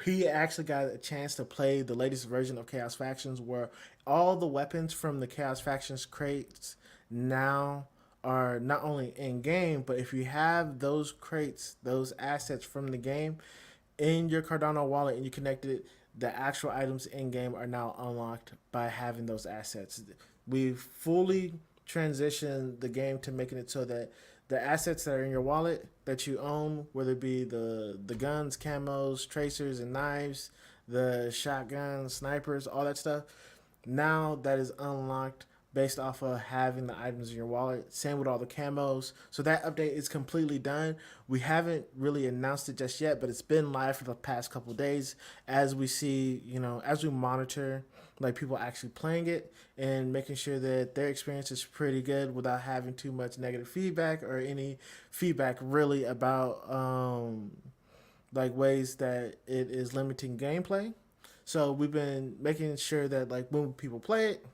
[SPEAKER 1] He actually got a chance to play the latest version of Chaos Factions, where all the weapons from the Chaos Factions crates now are not only in game, but if you have those crates, those assets from the game in your Cardano wallet and you connected it, the actual items in game are now unlocked by having those assets. We've fully transitioned the game to making it so that the assets that are in your wallet that you own, whether it be the guns, camos, tracers, and knives, the shotguns, snipers, all that stuff, now that is unlocked based off of having the items in your wallet. Same with all the camos. So that update is completely done. We haven't really announced it just yet, but it's been live for the past couple of days as we see, as we monitor like people actually playing it and making sure that their experience is pretty good without having too much negative feedback or any feedback really about like ways that it is limiting gameplay. So we've been making sure that like when people play it,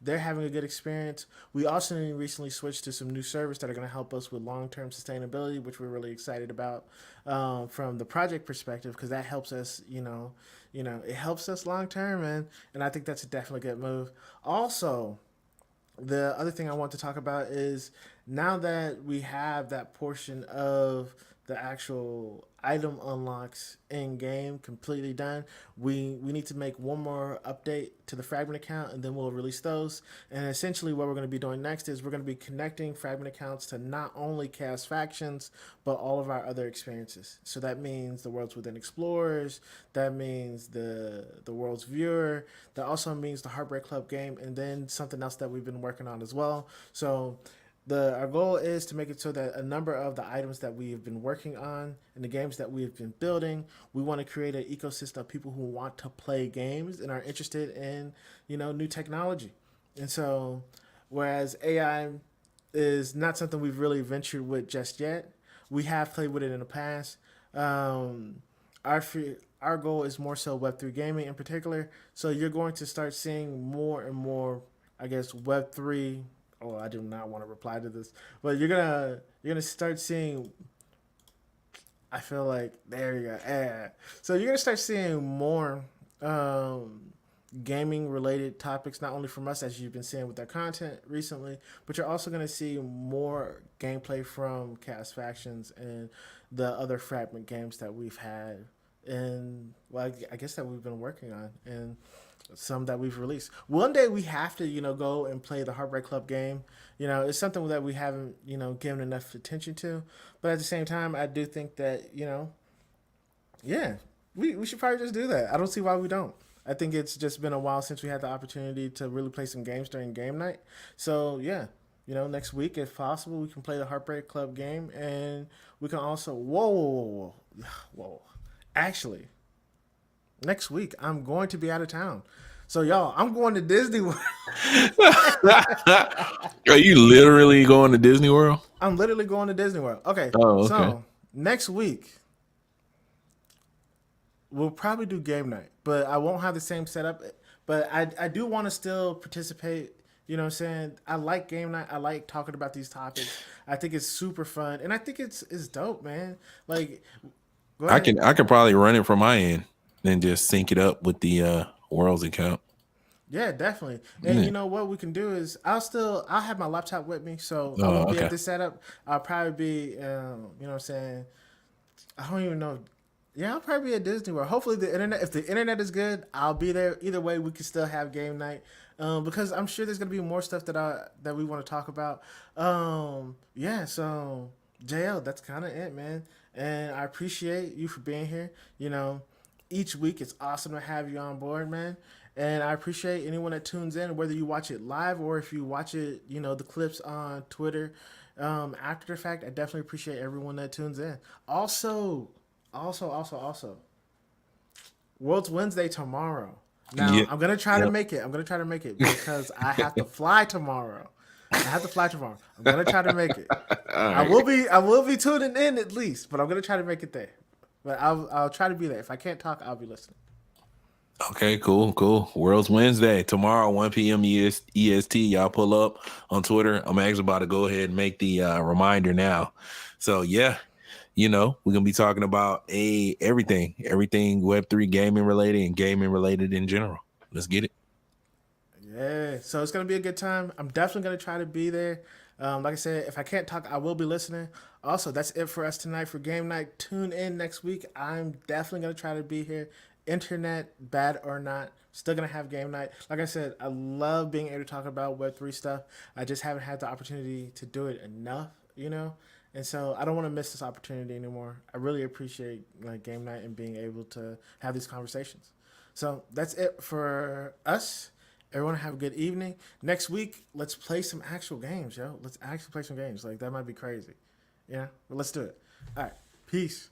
[SPEAKER 1] they're having a good experience. We also recently switched to some new servers that are going to help us with long-term sustainability, which we're really excited about from the project perspective, because that helps us, it helps us long-term, and I think that's a definitely good move. Also, the other thing I want to talk about is now that we have that portion of the actual item unlocks in game completely done, we need to make one more update to the fragment account and then we'll release those. And essentially what we're going to be doing next is we're going to be connecting fragment accounts to not only Chaos Factions but all of our other experiences. So that means the Worlds Within Explorers, that means the World's Viewer, that also means the Heartbreak Club game, and then something else that we've been working on as well. So our goal is to make it so that a number of the items that we have been working on and the games that we have been building, we want to create an ecosystem of people who want to play games and are interested in, new technology. And so, whereas AI is not something we've really ventured with just yet, we have played with it in the past. Our goal is more so Web3 gaming in particular. So you're going to start seeing more and more, I guess, Web3. Oh, I do not want to reply to this, but you're gonna start seeing. I feel like there you go. Yeah. So you're gonna start seeing more gaming related topics, not only from us as you've been seeing with our content recently, but you're also gonna see more gameplay from Chaos Factions and the other fragment games that we've had, and well, I guess that we've been working on and some that we've released. One day we have to, go and play the Heartbreak Club game. It's something that we haven't, given enough attention to. But at the same time, I do think that, yeah, we should probably just do that. I don't see why we don't. I think it's just been a while since we had the opportunity to really play some games during game night. So, yeah, next week, if possible, we can play the Heartbreak Club game. And we can also, whoa. Actually, next week, I'm going to be out of town. So, y'all, I'm going to Disney World.
[SPEAKER 2] Are you literally going to Disney World?
[SPEAKER 1] I'm literally going to Disney World. Okay.
[SPEAKER 2] Oh, okay.
[SPEAKER 1] So, next week, we'll probably do game night, but I won't have the same setup. But I do want to still participate You know what I'm saying? I like game night. I like talking about these topics. I think it's super fun, and I think it's dope, man. Like, go
[SPEAKER 2] I
[SPEAKER 1] ahead.
[SPEAKER 2] can probably run it from my end and just sync it up with the Worlds account.
[SPEAKER 1] Yeah, definitely. And
[SPEAKER 2] Yeah.
[SPEAKER 1] you know what we can do is I'll have my laptop with me, so I
[SPEAKER 2] Oh,
[SPEAKER 1] won't be at
[SPEAKER 2] okay.
[SPEAKER 1] this setup. I'll probably be you know what I'm saying. I don't even know. Yeah, I'll probably be at Disney World. Hopefully, if the internet is good, I'll be there. Either way, we can still have game night. Because I'm sure there's gonna be more stuff that we want to talk about. Yeah. So JL, that's kind of it, man. And I appreciate you for being here. You know, each week it's awesome to have you on board, man. And I appreciate anyone that tunes in, whether you watch it live or if you watch it, you know, the clips on Twitter after the fact. I definitely appreciate everyone that tunes in. Also, World's Wednesday tomorrow. Now
[SPEAKER 2] Yeah.
[SPEAKER 1] I'm gonna try to
[SPEAKER 2] Yep.
[SPEAKER 1] make it. I'm gonna try to make it because I have to fly tomorrow. I have to fly tomorrow. I'm gonna try to make it.
[SPEAKER 2] All
[SPEAKER 1] I
[SPEAKER 2] right.
[SPEAKER 1] will be. I will be tuning in at least, but I'm gonna try to make it there. But I'll try to be there. If I can't talk, I'll be listening.
[SPEAKER 2] Okay, cool, cool. World's Wednesday tomorrow, 1 p.m. EST. Y'all pull up on Twitter. I'm actually about to go ahead and make the reminder now. So yeah, we're gonna be talking about everything Web3 gaming related and gaming related in general. Let's get it.
[SPEAKER 1] Yeah, so it's gonna be a good time. I'm definitely gonna try to be there. Like I said, if I can't talk, I will be listening. Also, that's it for us tonight for game night. Tune in next week. I'm definitely gonna try to be here. Internet, bad or not, still gonna have game night. Like I said, I love being able to talk about Web3 stuff. I just haven't had the opportunity to do it enough, you know. And so I don't want to miss this opportunity anymore. I really appreciate like game night and being able to have these conversations. So that's it for us. Everyone have a good evening. Next week, let's play some actual games, yo. Let's actually play some games. Like that might be crazy. Yeah, but let's do it. All right. Peace.